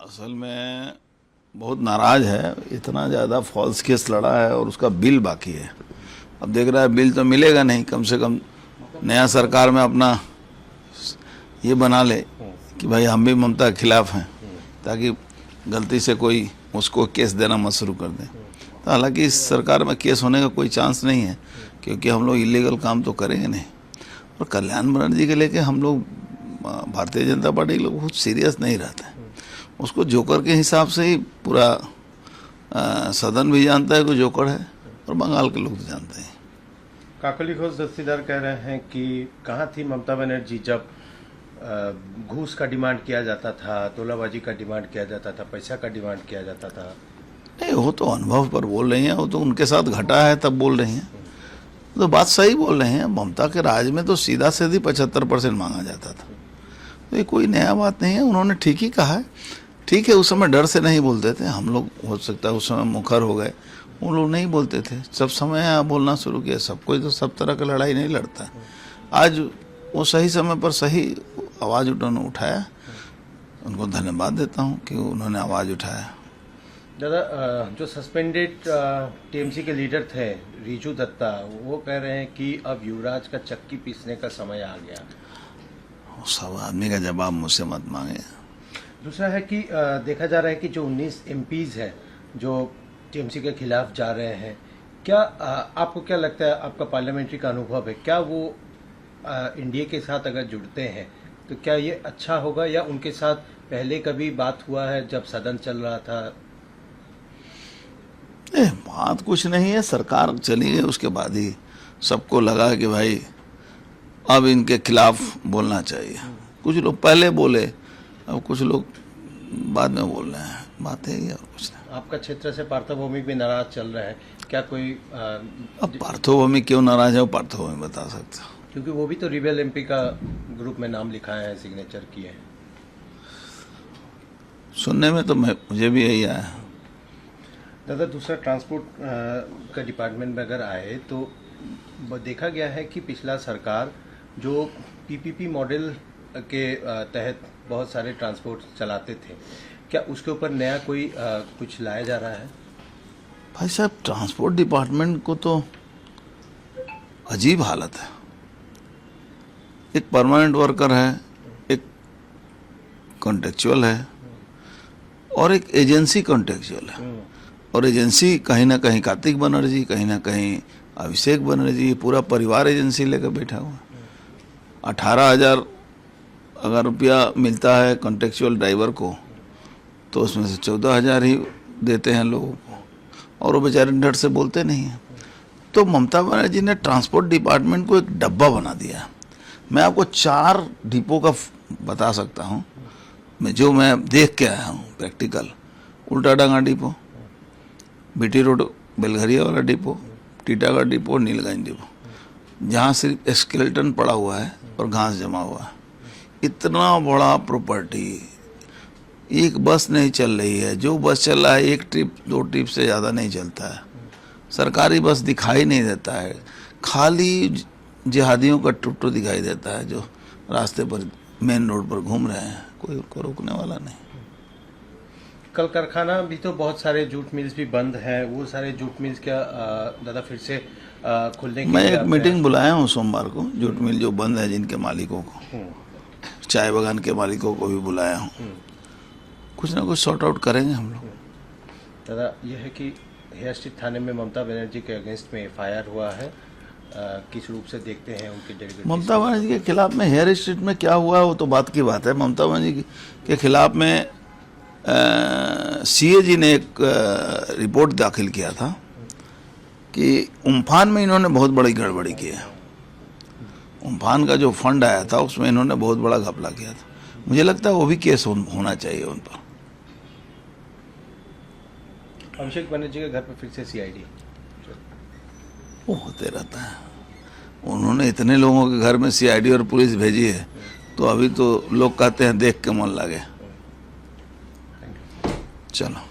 असल में बहुत नाराज है, इतना ज़्यादा फॉल्स केस लड़ा है और उसका बिल बाकी है। अब देख रहा है बिल तो मिलेगा नहीं, कम से कम नया सरकार में अपना ये बना ले कि भाई हम भी ममता के खिलाफ हैं, ताकि गलती से कोई उसको केस देना मत शुरू कर दें। तो हालांकि इस सरकार में केस होने का कोई चांस नहीं है, क्योंकि हम लोग इलीगल काम तो करेंगे नहीं। और कल्याण बनर्जी के लेके हम लोग भारतीय जनता पार्टी के लोग बहुत सीरियस नहीं रहते हैं। उसको जोकर के हिसाब से ही पूरा सदन भी जानता है कि जोकर है, और बंगाल के लोग तो जानते हैं। काकोली घोष दस्तीदार कह रहे हैं कि कहाँ थी ममता बनर्जी जब घूस का डिमांड किया जाता था, तोलाबाजी का डिमांड किया जाता था, पैसा का डिमांड किया जाता था। नहीं, वो तो अनुभव पर बोल रही हैं, वो तो उनके साथ घटा है तब बोल रही हैं, तो बात सही बोल रहे हैं। ममता के राज में तो सीधा सीधी 75% मांगा जाता था, तो ये कोई नया बात नहीं है। उन्होंने ठीक ही कहा है। ठीक है, उस समय डर से नहीं बोलते थे हम लोग, हो सकता है उस समय मुखर हो गए, वो लोग नहीं बोलते थे। सब समय बोलना शुरू किया, सब कोई तो सब तरह का लड़ाई नहीं लड़ता है। आज वो सही समय पर सही आवाज़ उन्होंने उठाया, उनको धन्यवाद देता हूँ कि उन्होंने आवाज़ उठाया। दादा, जो सस्पेंडेड टीएमसी के लीडर थे रिजू दत्ता, वो कह रहे हैं कि अब युवराज का चक्की पीसने का समय आ गया। सब आदमी का जवाब मुझसे मत मांगे। दूसरा है कि देखा जा रहा है कि जो 19 एमपीज हैं जो टीएमसी के खिलाफ जा रहे हैं, क्या आपको क्या लगता है, आपका पार्लियामेंट्री का अनुभव है, क्या वो इंडिया के साथ अगर जुड़ते हैं तो क्या ये अच्छा होगा, या उनके साथ पहले कभी बात हुआ है जब सदन चल रहा था? बात कुछ नहीं है, सरकार चली गई उसके बाद ही सबको लगा कि भाई अब इनके खिलाफ बोलना चाहिए। कुछ लोग पहले बोले, अब कुछ लोग बाद में बोल रहे हैं, बात है ये और कुछ नहीं। आपका क्षेत्र से पार्थभौमिक भी नाराज चल रहे हैं, क्या कोई अब पार्थभौमिक क्यों नाराज है वो पार्थभौमिक बता सकता, क्योंकि वो भी तो रिबेल एमपी का ग्रुप में नाम लिखाए हैं, सिग्नेचर किए हैं। सुनने में तो मुझे भी यही आया। दादा, दूसरा ट्रांसपोर्ट का डिपार्टमेंट में अगर आए तो देखा गया है कि पिछला सरकार जो पीपीपी मॉडल के तहत बहुत सारे ट्रांसपोर्ट चलाते थे, क्या उसके ऊपर नया कोई कुछ लाया जा रहा है? भाई साहब, ट्रांसपोर्ट डिपार्टमेंट को तो अजीब हालत है। एक परमानेंट वर्कर है, एक कॉन्ट्रेक्चुअल है, और एक एजेंसी कॉन्ट्रेक्चुअल है। और एजेंसी कहीं ना कहीं कार्तिक बनर्जी, कहीं ना कहीं अभिषेक बनर्जी, पूरा परिवार एजेंसी लेकर बैठा हुआ है। 18,000 अगर रुपया मिलता है कॉन्ट्रेक्चुअल ड्राइवर को, तो उसमें से 14,000 ही देते हैं लोगों को, और वो बेचारे डर से बोलते नहीं हैं। तो ममता बनर्जी ने ट्रांसपोर्ट डिपार्टमेंट को एक डब्बा बना दिया। मैं आपको 4 डिपो का बता सकता हूँ, जो मैं देख के आया हूँ practical. Ultadanga depot, BT road Belgharia वाला depot, Titagarh depot, Nilganj depot, जहाँ सिर्फ स्केलेटन पड़ा हुआ है और घास जमा हुआ है। इतना बड़ा प्रॉपर्टी, एक बस नहीं चल रही है। जो बस चल रहा है 1 ट्रिप 2 ट्रिप से ज़्यादा नहीं चलता है। सरकारी बस दिखाई नहीं देता है, खाली जिहादियों का टुट्टू दिखाई देता है जो रास्ते पर मेन रोड पर घूम रहे हैं, कोई उनको रोकने वाला नहीं। कल कारखाना भी तो बहुत सारे जूट मिल्स भी बंद हैं, वो सारे जूट मिल्स क्या दादा फिर से खुलने के मैं लिए एक मीटिंग बुलाया हूँ सोमवार को, जूट मिल जो बंद है जिनके मालिकों को, चाय बागान के मालिकों को भी बुलाया हूँ। कुछ ना कुछ सॉर्ट आउट करेंगे हम लोग। दादा, यह है कि हेयर स्ट्रीट थाने में ममता बनर्जी के अगेंस्ट में FIR हुआ है, किस रूप से देखते हैं उनके डेलीगेट? ममता बनर्जी के खिलाफ में हेयर स्ट्रीट में क्या हुआ वो तो बात की बात है। ममता बनर्जी के खिलाफ में CA जी ने एक रिपोर्ट दाखिल किया था कि उम्फान में इन्होंने बहुत बड़ी गड़बड़ी की है। उम्फान का जो फंड आया था उसमें इन्होंने बहुत बड़ा घपला किया था। मुझे लगता है वो भी केस होना चाहिए उन पर। अभिषेक बनर्जी के घर पर फिर से CID वो होते रहता है। उन्होंने इतने लोगों के घर में CID और पुलिस भेजी है, तो अभी तो लोग कहते हैं देख के मन लगे। चलो।